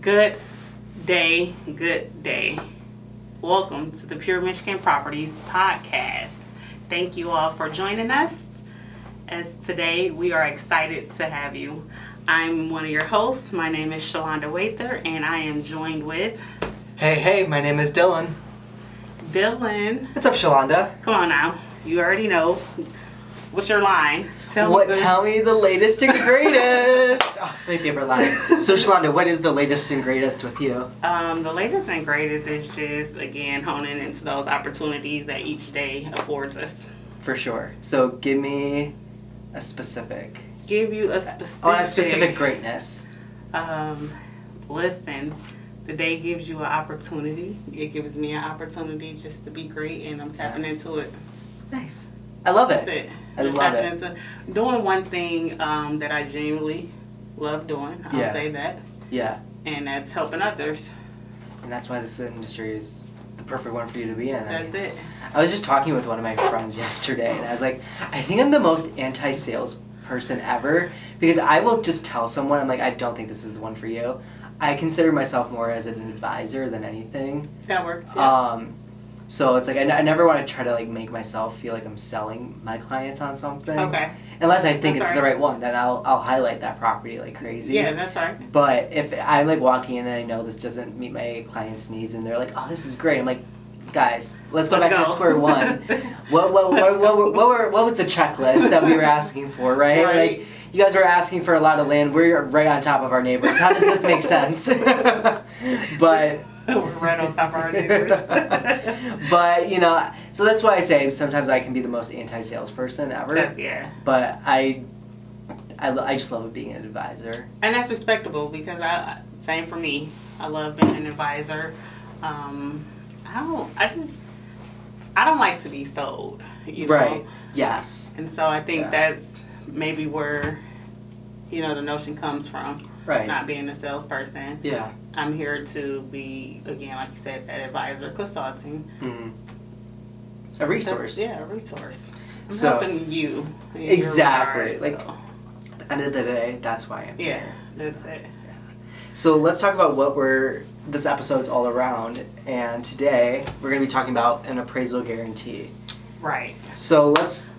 Good day, good day. Welcome to the Pure Michigan Properties podcast. Thank you all for joining us. As today we are excited to have you. I'm one of your hosts. My name is Shalonda Wather, and I am joined with... Hey, my name is Dylan. Dylan. What's up, Shalonda? Come on now. You already know. What's your line? Tell me the latest and greatest. Oh, it's my favorite line. So, Shalonda, what is the latest and greatest with you? The latest and greatest is just, again, honing into those opportunities that each day affords us. For sure. So, give me a specific. Give you a specific. On a specific greatness. Listen, the day gives you an opportunity. It gives me an opportunity just to be great, and I'm tapping into it. Nice. I love it. That's it. I just love tapping it. Into doing one thing that I genuinely love doing. I'll say that. Yeah. And that's helping others. And that's why this industry is the perfect one for you to be in. That's it. I was just talking with one of my friends yesterday, and I was like, I think I'm the most anti-sales person ever, because I will just tell someone, I'm like, I don't think this is the one for you. I consider myself more as an advisor than anything. That works. Yeah. So it's like I never want to try to like make myself feel like I'm selling my clients on something. Okay. Unless I think That's it's right. the right one, then I'll highlight that property like crazy. Yeah, that's right. But if I'm like walking in and I know this doesn't meet my client's needs, and they're like, "Oh, this is great," I'm like, "Guys, let's go back to square one. What was the checklist that we were asking for, right? Right. Like, you guys were asking for a lot of land. We're right on top of our neighbors. How does this make sense?" But. We're right on top of our neighbors. But, you know, so that's why I say sometimes I can be the most anti-sales person ever. Yeah. But I just love being an advisor. And that's respectable, because same for me. I love being an advisor. I don't like to be sold. You know? Right. Yes. And so I think that's maybe where, the notion comes from. Right. Not being a salesperson. Yeah. I'm here to be, again, like you said, that advisor, consulting. Mm-hmm. A resource. A resource. I'm So, helping you. Exactly. Regard, like, at the end of the day, that's why I'm here. That's it. Yeah. So let's talk about what this episode's all around. And today, we're going to be talking about an appraisal guarantee. Right. So let's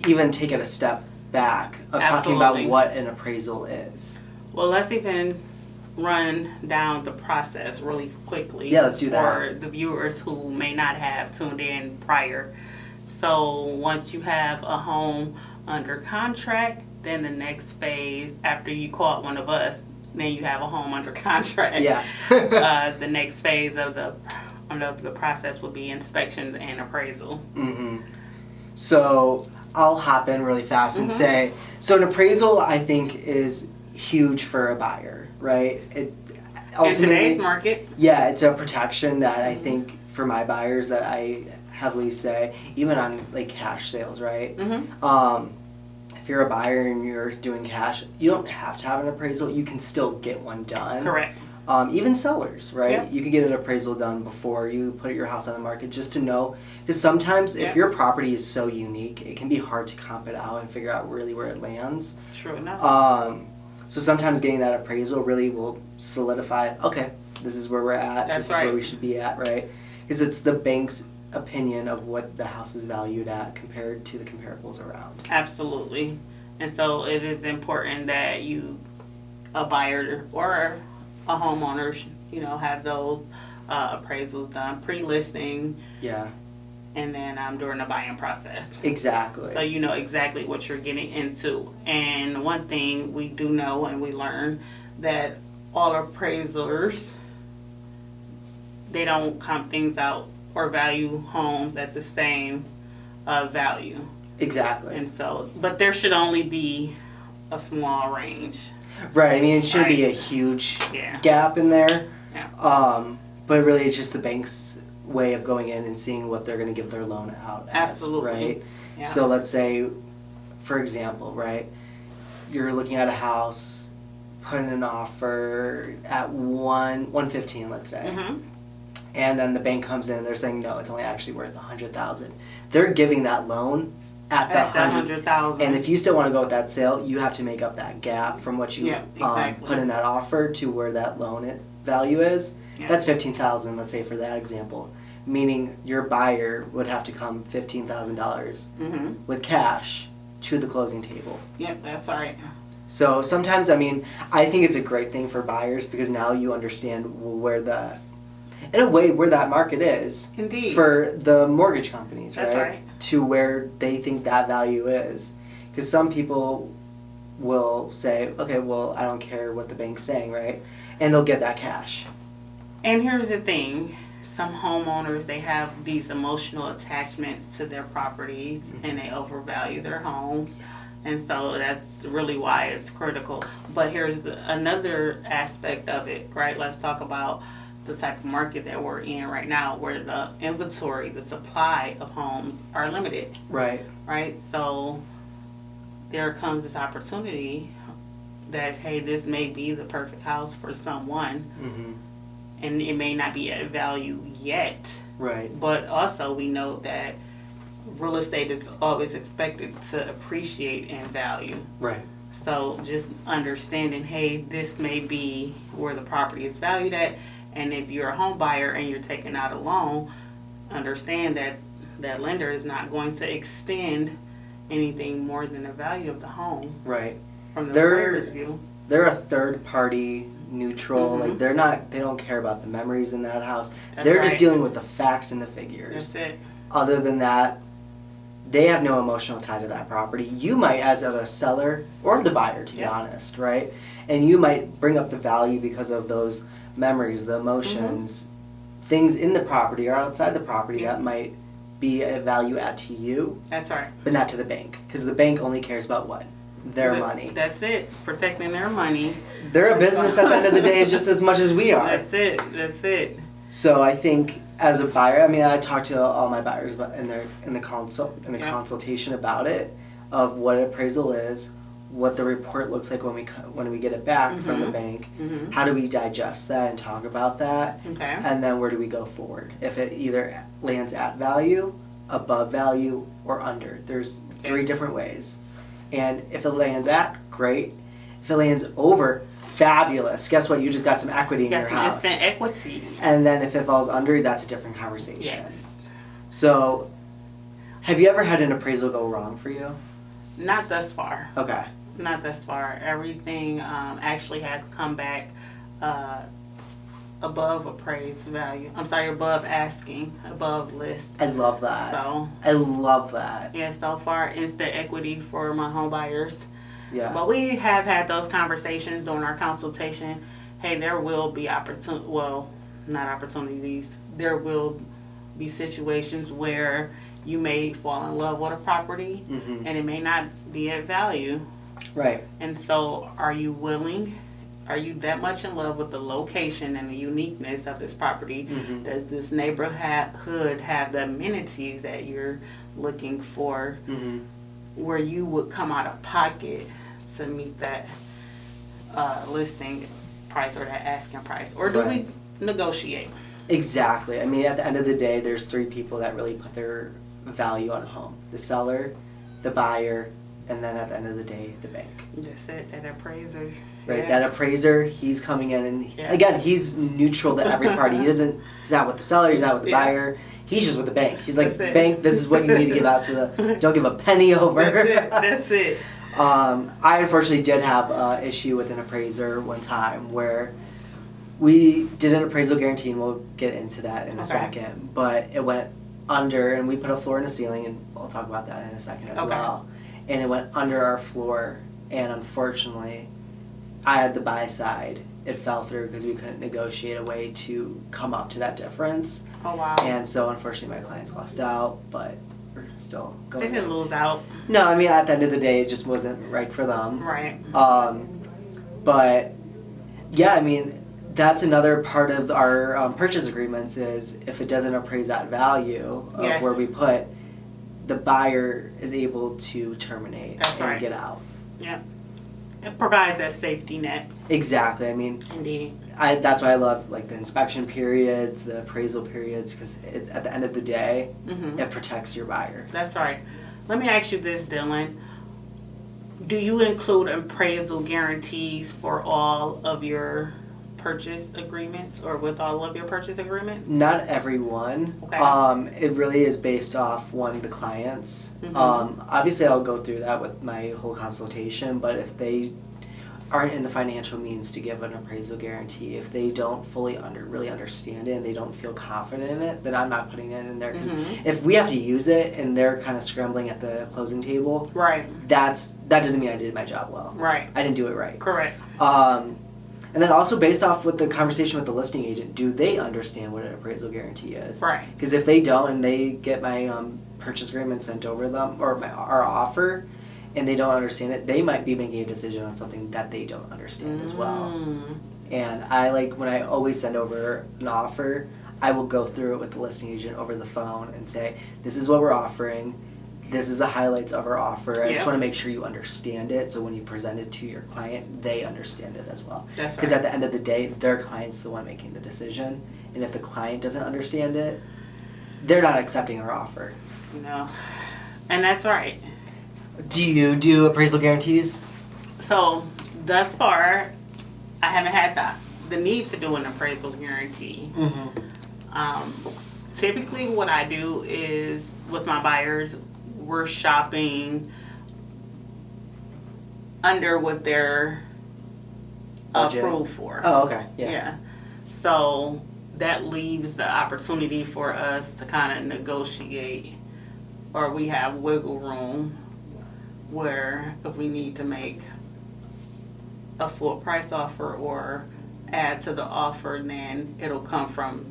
even take it a step back of talking about what an appraisal is. Well, let's even run down the process really quickly. Yeah, let's do that. For the viewers who may not have tuned in prior. So once you have a home under contract, then the next phase, after you call one of us, then you have a home under contract. Yeah. The next phase of the process will be inspections and appraisal. Mm-hmm. So I'll hop in really fast and say, so an appraisal, I think, is huge for a buyer, right? In today's market. Yeah, it's a protection that I think for my buyers that I heavily say, even on like cash sales, right? Mm-hmm. If you're a buyer and you're doing cash, you don't have to have an appraisal. You can still get one done. Correct. Even sellers, right? Yep. You can get an appraisal done before you put your house on the market, just to know. Because sometimes if your property is so unique, it can be hard to comp it out and figure out really where it lands. True enough. So sometimes getting that appraisal really will solidify, okay, this is where we're at. That's this is where we should be at, right? Because it's the bank's opinion of what the house is valued at compared to the comparables around. Absolutely. And so it is important that a buyer or a homeowner, have those appraisals done pre-listing. Yeah. And then during the buying process. Exactly. So you know exactly what you're getting into. And one thing we do know and we learn that all appraisers, they don't comp things out or value homes at the same value. Exactly. And so, but there should only be a small range. Right. I mean, it shouldn't be a huge gap in there. Yeah. But really, it's just the bank's way of going in and seeing what they're going to give their loan out as. Absolutely. Right. Yeah. So let's say, for example, right, you're looking at a house, putting an offer at 115, let's say. Mm-hmm. And then the bank comes in and they're saying, no, it's only actually worth $100,000. They're giving that loan at the 100,000. And if you still want to go with that sale, you have to make up that gap from what you put in that offer to where that loan value is. Yeah. That's $15,000, let's say, for that example. Meaning your buyer would have to come $15,000 with cash to the closing table. Yep, that's right. So sometimes, I mean, I think it's a great thing for buyers because now you understand where in a way, where that market is. Indeed. For the mortgage companies, That's right. To where they think that value is. Because some people will say, okay, well, I don't care what the bank's saying, right? And they'll get that cash. And here's the thing. Some homeowners, they have these emotional attachments to their properties and they overvalue their home. And so that's really why it's critical. But here's another aspect of it, right? Let's talk about the type of market that we're in right now where the inventory, the supply of homes are limited. Right. Right? So there comes this opportunity that, hey, this may be the perfect house for someone. And it may not be at value yet. Right. But also we know that real estate is always expected to appreciate in value. Right. So just understanding, hey, this may be where the property is valued at. And if you're a home buyer and you're taking out a loan, understand that that lender is not going to extend anything more than the value of the home. Right. From the buyer's view. They're a third party neutral. Like they don't care about the memories in that house. They're just dealing with the facts and the figures. That's it. Other than that, they have no emotional tie to that property. You might, as a seller or the buyer, to be honest, right? And you might bring up the value because of those memories, the emotions, things in the property or outside the property that might be a value add to you. That's right. But not to the bank, because the bank only cares about what? Their money. That's it. Protecting their money. They're a business at the end of the day just as much as we are. That's it. That's it. So I think as a buyer, I mean, I talk to all my buyers in the consultation about it, of what appraisal is, what the report looks like when we get it back from the bank. How do we digest that and talk about that? Okay. And then where do we go forward? If it either lands at value, above value, or under. There's 3 different ways. And if it lands at, great. If it lands over, fabulous. Guess what? You just got some equity in your house. Instant equity. And then if it falls under, that's a different conversation. Yes. So, have you ever had an appraisal go wrong for you? Not thus far. Okay. Not thus far. Everything actually has come back above appraised value. I'm sorry, above asking, above list. I love that. So I love that. Yeah, so far instant equity for my home buyers. Yeah. But we have had those conversations during our consultation. Hey, there will be not opportunities. There will be situations where you may fall in love with a property and it may not be at value. Right. And so are you that much in love with the location and the uniqueness of this property? Does this neighborhood have the amenities that you're looking for where you would come out of pocket to meet that listing price or that asking price? Or do we negotiate? Exactly. I mean, at the end of the day, there's 3 people that really put their value on a home. The seller, the buyer, and then at the end of the day, the bank. That's it, that appraiser. Right, that appraiser, he's coming in and again, he's neutral to every party. He's not with the seller, he's not with the buyer. He's just with the bank. He's like, bank, this is what you need to give out to don't give a penny over. That's it. I unfortunately did have an issue with an appraiser one time where we did an appraisal guarantee, and we'll get into that in a second, but it went under, and we put a floor and a ceiling, and I'll talk about that in a second as well. And it went under our floor, and unfortunately, I had the buy side. It fell through because we couldn't negotiate a way to come up to that difference. Oh, wow. And so, unfortunately, my clients lost out, but we're still going. They didn't lose out. No, I mean, at the end of the day, it just wasn't right for them. Right. But, yeah, I mean, that's another part of our purchase agreements is if it doesn't appraise that value of where we put, the buyer is able to terminate and get out. Yeah. It provides that safety net. Exactly. I mean, indeed. That's why I love like the inspection periods, the appraisal periods, because at the end of the day, it protects your buyer. That's right. Let me ask you this, Dylan. Do you include appraisal guarantees for all of your purchase agreements or with all of your purchase agreements? Not every one. Okay. It really is based off the clients. Obviously, I'll go through that with my whole consultation, but if they aren't in the financial means to give an appraisal guarantee, if they don't really understand it and they don't feel confident in it, then I'm not putting it in there. Because if we have to use it and they're kind of scrambling at the closing table, right, that doesn't mean I did my job well. Right. I didn't do it right. Correct. And then also based off with the conversation with the listing agent, do they understand what an appraisal guarantee is? Right. Because if they don't and they get my purchase agreement sent over them or our offer, and they don't understand it, they might be making a decision on something that they don't understand as well. And when I always send over an offer, I will go through it with the listing agent over the phone and say, this is what we're offering. This is the highlights of our offer. I just want to make sure you understand it, so when you present it to your client, they understand it as well. Because at the end of the day, their client's the one making the decision. And if the client doesn't understand it, they're not accepting our offer. No. And that's right. Do you do appraisal guarantees? So thus far, I haven't had the need to do an appraisal guarantee. Typically what I do is with my buyers, we're shopping under what they're approved for. Oh, okay. Yeah. So that leaves the opportunity for us to kind of negotiate, or we have wiggle room where if we need to make a full price offer or add to the offer, then it'll come from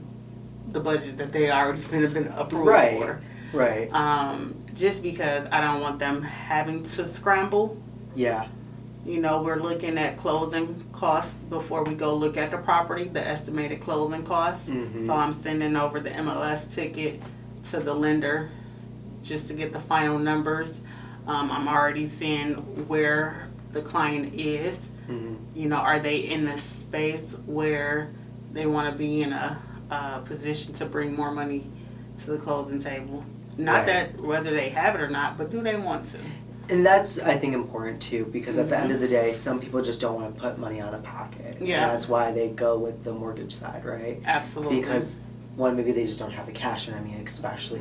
the budget that they already been approved for. Right. Just because I don't want them having to scramble. Yeah. You know, we're looking at closing costs before we go look at the property, the estimated closing costs. So I'm sending over the MLS ticket to the lender just to get the final numbers. I'm already seeing where the client is. You know, are they in a space where they want to be in a position to bring more money to the closing table? Not that whether they have it or not, but do they want to? And that's, I think, important too, because at the end of the day, some people just don't want to put money out of pocket. Yeah. And that's why they go with the mortgage side, right? Absolutely. Because one, maybe they just don't have the cash, and I mean, especially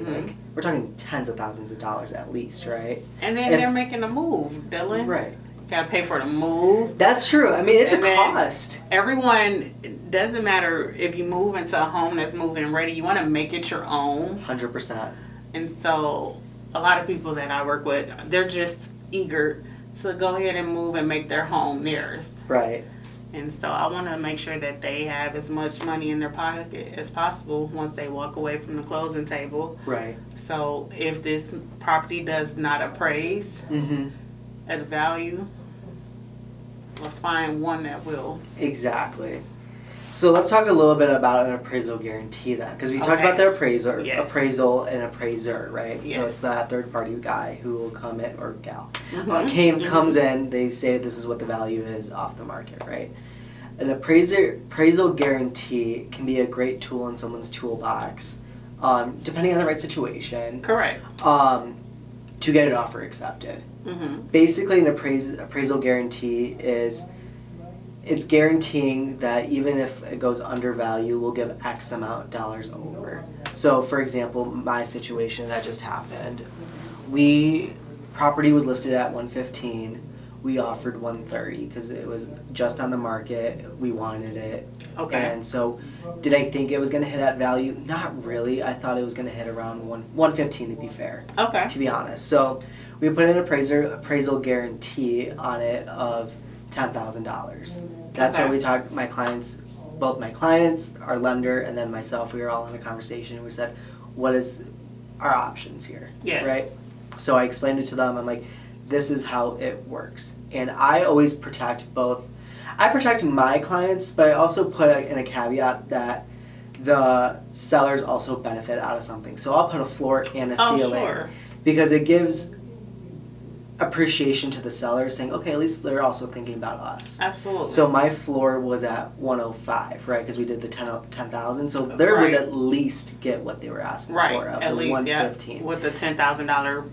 we're talking tens of thousands of dollars at least, right? And then they're making a move, Dylan. Right. Gotta pay for the move. That's true. I mean, it's a cost. Everyone, it doesn't matter if you move into a home that's moving ready, you want to make it your own. 100%. And so a lot of people that I work with, they're just eager to go ahead and move and make their home theirs. Right. And so I want to make sure that they have as much money in their pocket as possible once they walk away from the closing table. Right. So if this property does not appraise at value, let's find one that will. Exactly. So let's talk a little bit about an appraisal guarantee then, because we talked about the appraisal and appraiser, right? Yes. So it's that third party guy who will come in, or gal, comes in, they say this is what the value is off the market, right? An appraisal guarantee can be a great tool in someone's toolbox, depending on the right situation. Correct. To get an offer accepted. Basically, an appraisal guarantee is, it's guaranteeing that even if it goes under value, we'll give X amount dollars over. So, for example, my situation that just happened, property was listed at $115. We offered $130 because it was just on the market. We wanted it. Okay. And so, did I think it was going to hit at value? Not really. I thought it was going to hit around $115 to be fair. Okay. To be honest, so we put an appraisal guarantee on it of $10,000. That's why we talked, both my clients, our lender, and then myself, we were all in a conversation. We said, what is our options here? Yes. Right? So I explained it to them. I'm like, this is how it works. And I always protect both. I protect my clients, but I also put in a caveat that the sellers also benefit out of something. So I'll put a floor and a ceiling. Sure. Because it gives appreciation to the sellers, saying, okay, at least they're also thinking about us. Absolutely. So my floor was at 105, right? Because we did the 10,000. So they would at least get what they were asking for, at least, 115. with the $10,000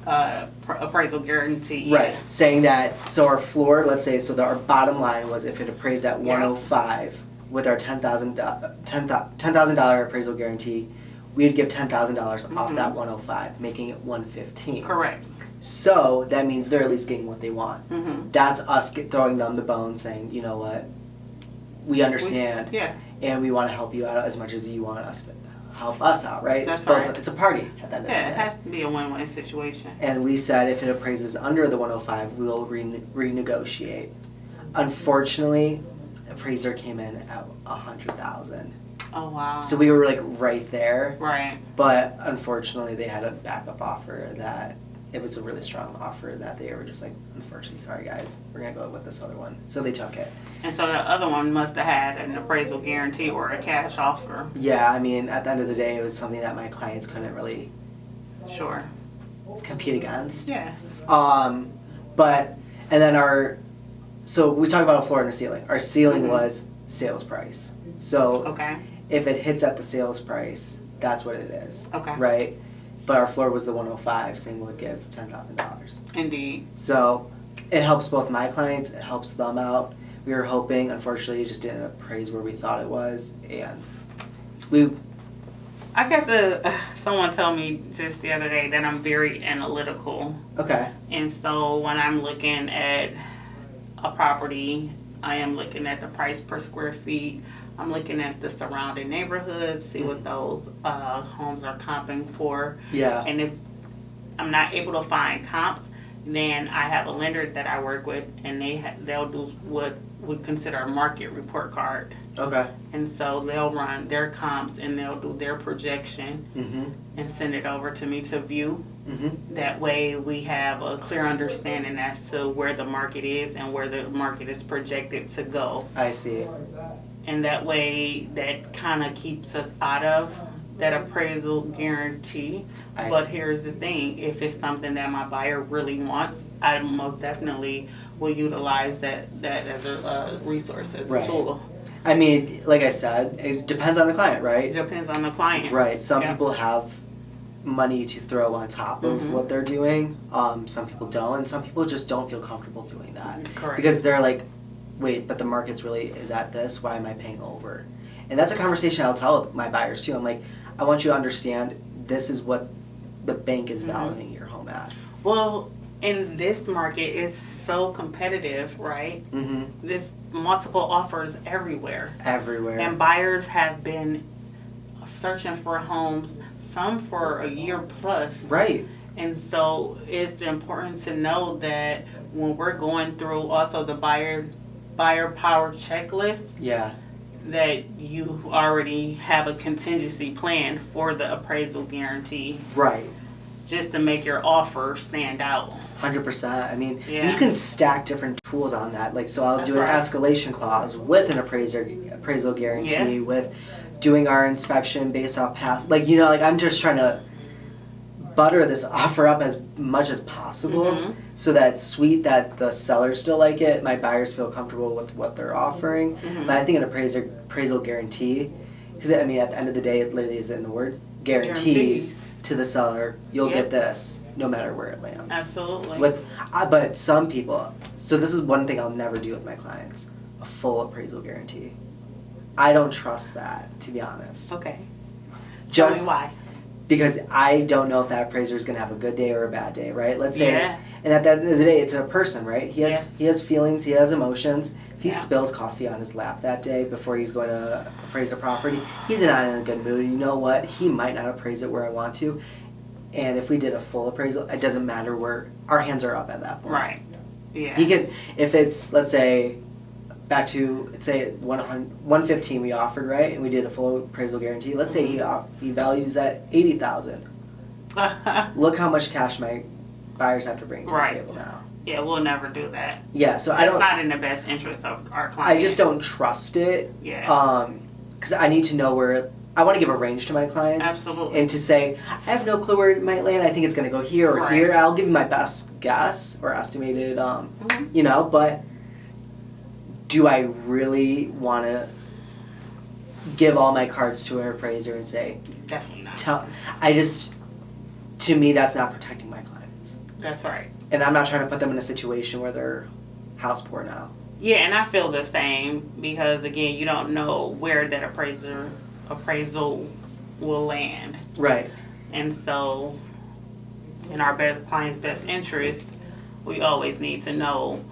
appraisal guarantee. Right, saying that, so our floor, let's say, so our bottom line was if it appraised at 105 with our $10,000 appraisal guarantee, we'd give $10,000 off that 105, making it 115. Correct. So that means they're at least getting what they want. Mm-hmm. That's us throwing them the bone, saying, you know what, we understand, and we want to help you out as much as you want us to help us out, right? That's it's both, right. It's a party at the end of the day. Yeah, it has to be a win-win situation. And we said if it appraises under the 105, we will renegotiate. Unfortunately, appraiser came in at 100,000. Oh wow. So we were like right there. Right. But unfortunately, they had a backup offer that it was a really strong offer that they were just like, unfortunately, sorry guys, we're gonna go with this other one. So they took it. And so the other one must have had an appraisal guarantee or a cash offer. Yeah, I mean, at the end of the day, it was something that my clients couldn't really Sure. compete against. Yeah. But and then so we talked about a floor and a ceiling. Our ceiling was sales price. So Okay. if it hits at the sales price, that's what it is. Okay. Right? But our floor was the 105, saying we'll give $10,000. Indeed. So it helps both my clients, it helps them out. We were hoping, unfortunately, it just didn't appraise where we thought it was, and I guess someone told me just the other day that I'm very analytical. Okay. And so when I'm looking at a property, I am looking at the price per square feet. I'm looking at the surrounding neighborhoods, see what those homes are comping for. Yeah. And if I'm not able to find comps, then I have a lender that I work with, and they'll do what we consider a market report card. Okay. And so they'll run their comps and they'll do their projection Mm-hmm. and send it over to me to view. Mm-hmm. That way we have a clear understanding as to where the market is and where the market is projected to go. I see. And that way that kind of keeps us out of that appraisal guarantee. But here's the thing, if it's something that my buyer really wants, I most definitely will utilize that as a resource, as a tool. I mean, like I said, it depends on the client, right? It depends on the client. Right. Some people have money to throw on top of what they're doing. Some people don't, and some people just don't feel comfortable doing that. Correct. Because they're like, wait, but the market's really is at this. Why am I paying over? And that's a conversation I'll tell my buyers too. I'm like, I want you to understand this is what the bank is valuing your home at. Well, in this market, it's so competitive, right? Mm-hmm. There's multiple offers everywhere. Everywhere. And buyers have been searching for homes, some for a year plus. Right. And so it's important to know that when we're going through also the buyer power checklist, that you already have a contingency plan for the appraisal guarantee. Right. Just to make your offer stand out. 100%. I mean, you can stack different tools on that. Like, so I'll do an right. escalation clause with an appraisal guarantee, with doing our inspection based off past. Like, you know, like I'm just trying to butter this offer up as much as possible so that it's sweet, that the sellers still like it, my buyers feel comfortable with what they're offering. But I think an appraisal guarantee, because I mean, at the end of the day, it literally is in the word, guarantees to the seller, you'll get this no matter where it lands. Absolutely. But some people, so this is one thing I'll never do with my clients, a full appraisal guarantee. I don't trust that, to be honest. Okay. Just tell me why. Because I don't know if that appraiser is going to have a good day or a bad day, right? Let's say, Yeah. and at the end of the day, it's a person, right? He has feelings, he has emotions. If he spills coffee on his lap that day before he's going to appraise a property, he's not in a good mood. You know what? He might not appraise it where I want to. And if we did a full appraisal, it doesn't matter where our hands are up at that point. Right. Yeah. He could, if it's, let's say, back to, let's say 115 we offered, right? And we did a full appraisal guarantee. Let's say he values at 80,000. Look how much cash my buyers have to bring to the table now. Yeah, we'll never do that. Yeah, so It's not in the best interest of our clients. I just don't trust it. Yeah. Because I need to know where. I want to give a range to my clients. Absolutely. And to say, I have no clue where it might land. I think it's going to go here or here. I'll give you my best guess or estimated, you know, but do I really want to give all my cards to an appraiser and say, definitely not. to me, that's not protecting my clients. That's right. And I'm not trying to put them in a situation where they're house poor now. Yeah, and I feel the same because again, you don't know where that appraisal will land. Right. And so, in our client's best interest, we always need to know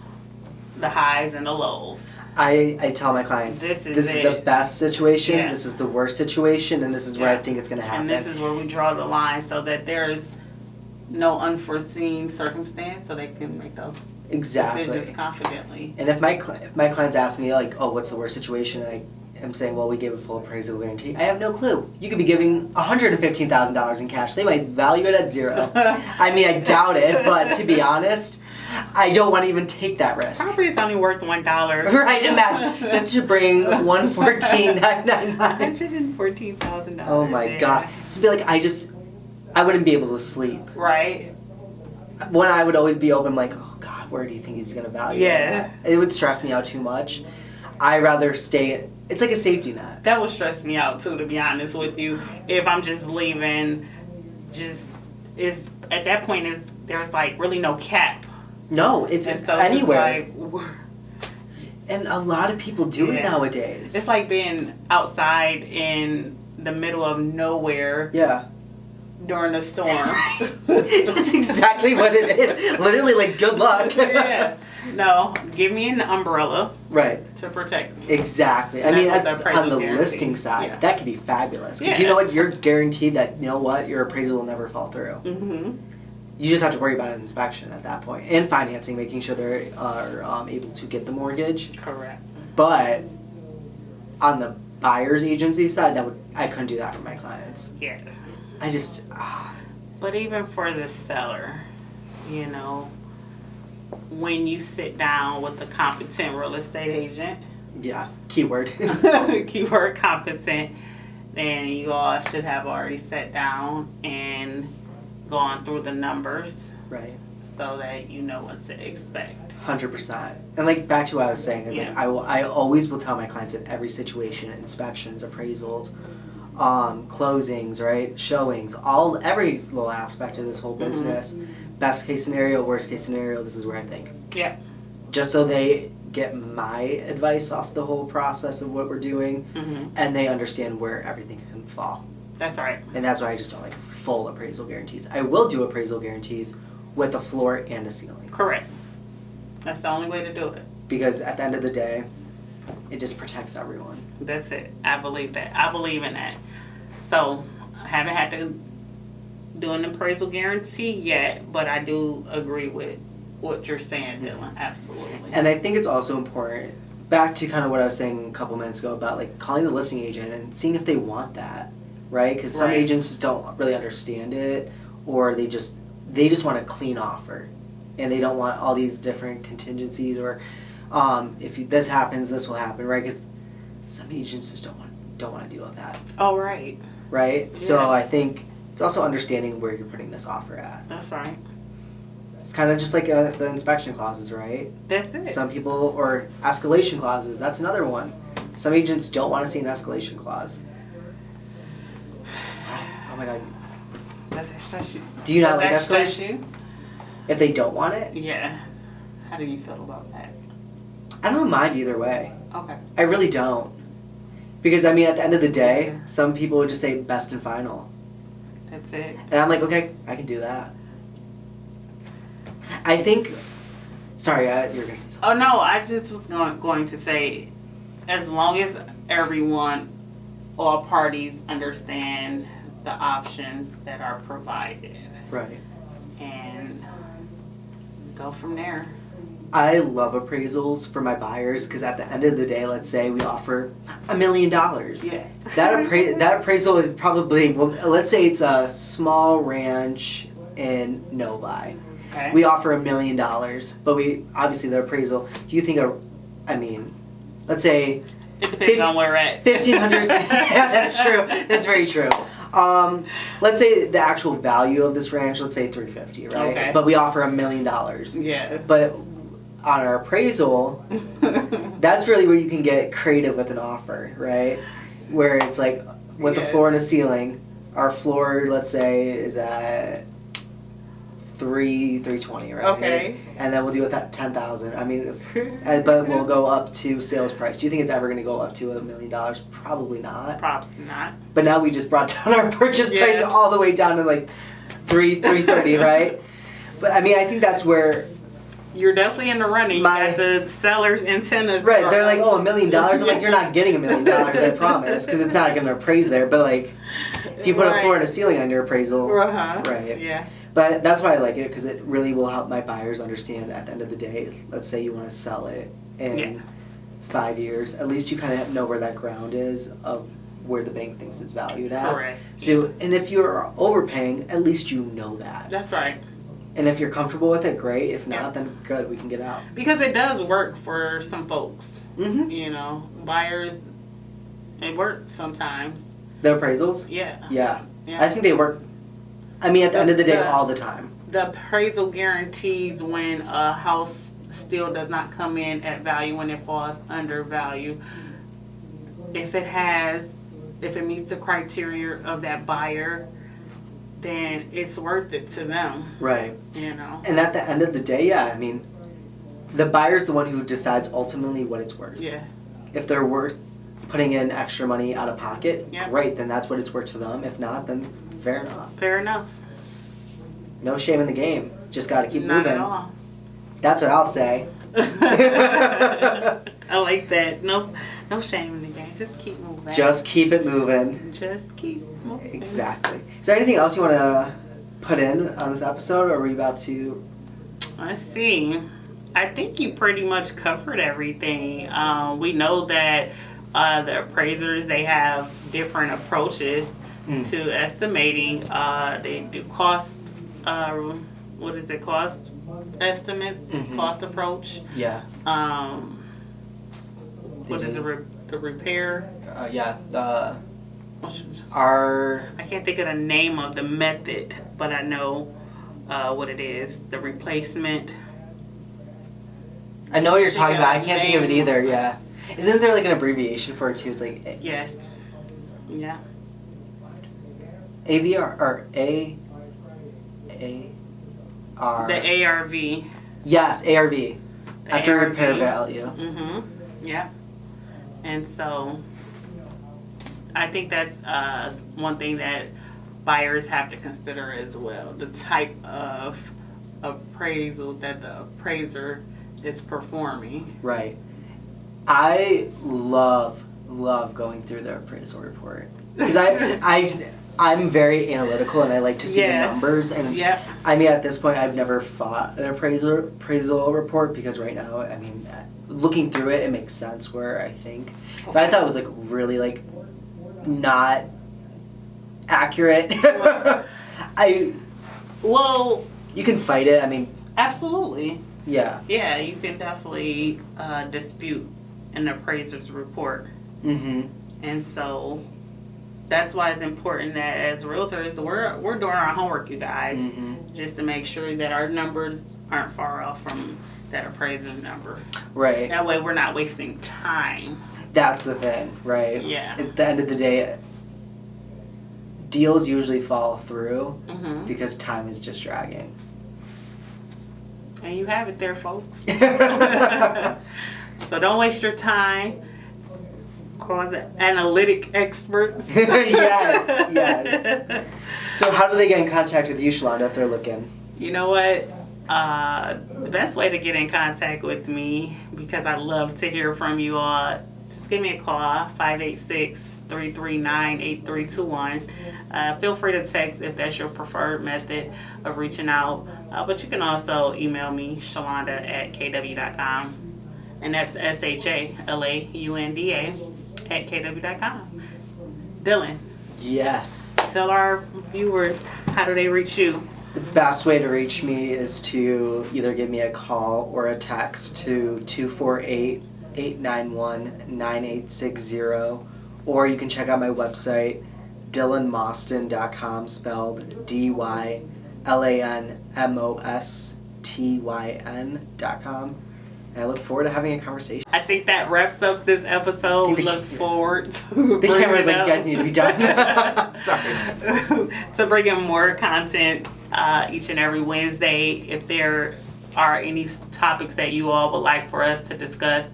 the highs and the lows. I tell my clients, this is the best situation, this is the worst situation, and this is where I think it's going to happen. And this is where we draw the line so that there's no unforeseen circumstance so they can make those decisions confidently. And if my clients ask me, like, oh, what's the worst situation, I am saying, well, we gave a full appraisal guarantee. I have no clue. You could be giving $115,000 in cash. They might value it at $0. I mean, I doubt it, but to be honest, I don't want to even take that risk. Property is only worth $1. Right, imagine. That should bring $114,999. $114,000. Oh my God. It's be like, I wouldn't be able to sleep. Right. When I would always be open, like, oh God, where do you think he's going to value it? It would stress me out too much. I'd rather stay, it's like a safety net. That would stress me out too, to be honest with you. If I'm just leaving, at that point, there's like really no cap. No, it's so anywhere. Like, and a lot of people do it nowadays. It's like being outside in the middle of nowhere. Yeah. During a storm. That's exactly what it is. Literally, like, good luck. Yeah. No, give me an umbrella. Right. To protect me. Exactly. And I mean, on the guarantee. listing side, that could be fabulous. Because you know what? You're guaranteed that, you know what? Your appraisal will never fall through. Mm-hmm. You just have to worry about an inspection at that point. And financing, making sure they are able to get the mortgage. Correct. But on the buyer's agency side, I couldn't do that for my clients. Yeah. I just... But even for the seller, you know, when you sit down with a competent real estate agent. Yeah, keyword. Keyword competent. Then you all should have already sat down and gone through the numbers. Right. So that you know what to expect. 100%. And like back to what I was saying is like I always will tell my clients in every situation, inspections, appraisals, closings, right, showings, every little aspect of this whole business. Best case scenario, worst case scenario. This is where I think. Yeah. Just so they get my advice off the whole process of what we're doing, and they understand where everything can fall. That's right. And that's why I just don't like full appraisal guarantees. I will do appraisal guarantees with a floor and a ceiling. Correct. That's the only way to do it. Because at the end of the day, it just protects everyone. That's it. I believe that. I believe in that. So, I haven't had to do an appraisal guarantee yet, but I do agree with what you're saying, Dylan. Absolutely. And I think it's also important, back to kind of what I was saying a couple minutes ago about like calling the listing agent and seeing if they want that, right? Because some agents don't really understand it, or they just want a clean offer, and they don't want all these different contingencies, or if this happens, this will happen, right? Because some agents just don't want to deal with that. Oh, right. Right? Yeah. So I think it's also understanding where you're putting this offer at. That's right. It's kind of just like the inspection clauses, right? That's it. Some people, or escalation clauses, that's another one. Some agents don't want to see an escalation clause. Oh my God. Does that stress you? Do you not like escalation? escalation? Stress you? If they don't want it? Yeah. How do you feel about that? I don't mind either way. Okay. I really don't. Because, I mean, at the end of the day, some people would just say best and final. That's it. And I'm like, okay, I can do that. I think... Sorry, you're going to say something. Oh, no, I just was going to say, as long as all parties understand the options that are provided. Right. And go from there. I love appraisals for my buyers because at the end of the day, let's say we offer $1 million. Yeah. That appraisal is probably, well, let's say it's a small ranch in Novi. Okay. We offer $1 million, but obviously the appraisal, do you think let's say... It depends on where we're at. 1,500, yeah, that's true. That's very true. Let's say the actual value of this ranch, let's say $350, right? Okay. But we offer $1 million. Yeah. But on our appraisal, that's really where you can get creative with an offer, right? Where it's like with the floor and a ceiling, our floor, let's say, is at 320, right? Okay. And then we'll do it at 10,000. I mean, but we'll go up to sales price. Do you think it's ever going to go up to $1 million? Probably not. Probably not. But now we just brought down our purchase price all the way down to like 330, right? But I mean, I think that's where you're definitely in the running. At the seller's antennas. Right, they're like, oh, $1 million. I'm like, you're not getting $1 million, I promise, because it's not going to appraise there. But like, if you put a floor and a ceiling on your appraisal, right? Yeah. But that's why I like it, because it really will help my buyers understand at the end of the day. Let's say you want to sell it in 5 years, at least you kind of know where that ground is of where the bank thinks it's valued at. Correct. So, and if you're overpaying, at least you know that. That's right. And if you're comfortable with it, great. If not, then good, we can get out. Because it does work for some folks. Mm-hmm. You know, buyers, it works sometimes. The appraisals? Yeah. I think they work, I mean, at the end of the day, all the time. The appraisal guarantees when a house still does not come in at value, when it falls under value. If it meets the criteria of that buyer, then it's worth it to them. Right. You know. And at the end of the day, I mean, the buyer's the one who decides ultimately what it's worth. Yeah. If they're worth putting in extra money out of pocket, great, then that's what it's worth to them. If not, then fair enough. Fair enough. No shame in the game. Just got to keep Not moving. At all. That's what I'll say. I like that. No shame in the game. Just keep moving. Just keep it moving. Just keep moving. Exactly. Is there anything else you want to put in on this episode, or are we about to? Let's see. I think you pretty much covered everything. We know that the appraisers, they have different approaches to estimating. They do cost, cost estimates, cost approach. Yeah. What is the repair? I can't think of the name of the method, but I know what it is. The replacement. I know what you're talking about. I can't think of it either. Yeah. Isn't there like an abbreviation for it too? It's like yes. Yeah. AVR or AR. The ARV. Yes, ARV. The After ARV. repair value. Yeah. And so I think that's one thing that buyers have to consider as well. The type of appraisal that the appraiser is performing. Right. I love going through the appraisal report because I'm very analytical and I like to see the numbers. And I mean, at this point, I've never fought an appraisal report because right now, I mean, looking through it, it makes sense where I think. But I thought it was like really like not accurate. You can fight it. I mean, absolutely. Yeah. Yeah, you can definitely dispute an appraiser's report. And so that's why it's important that as realtors, we're doing our homework, you guys, just to make sure that our numbers aren't far off from that appraiser's number. Right. That way we're not wasting time. That's the thing, right? Yeah. At the end of the day, deals usually fall through because time is just dragging. And you have it there, folks. So don't waste your time. Call the analytic experts. Yes. So how do they get in contact with you, Shalonda, if they're looking? You know what? The best way to get in contact with me, because I love to hear from you all, just give me a call, 586-339-8321. Feel free to text if that's your preferred method of reaching out. But you can also email me, Shalonda@kw.com. And that's SHALAUNDA@kw.com. Dylan. Yes. Tell our viewers, how do they reach you? The best way to reach me is to either give me a call or a text to 248-891-9860, or you can check out my website, dylanmostyn.com, spelled DYLANMOSTYN.com. And I look forward to having a conversation. I think that wraps up this episode. We look forward to The camera's like, up. you guys need to be done. Sorry. To bring in more content each and every Wednesday. If there are any topics that you all would like for us to discuss,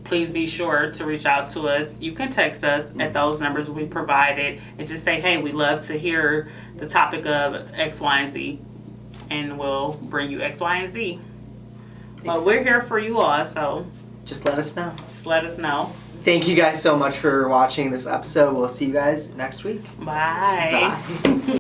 please be sure to reach out to us. You can text us at those numbers we provided and just say, hey, we'd love to hear the topic of X, Y, and Z. And we'll bring you X, Y, and Z. Well, we're here for you all, so just let us know. Just let us know. Thank you guys so much for watching this episode. We'll see you guys next week. Bye. Bye.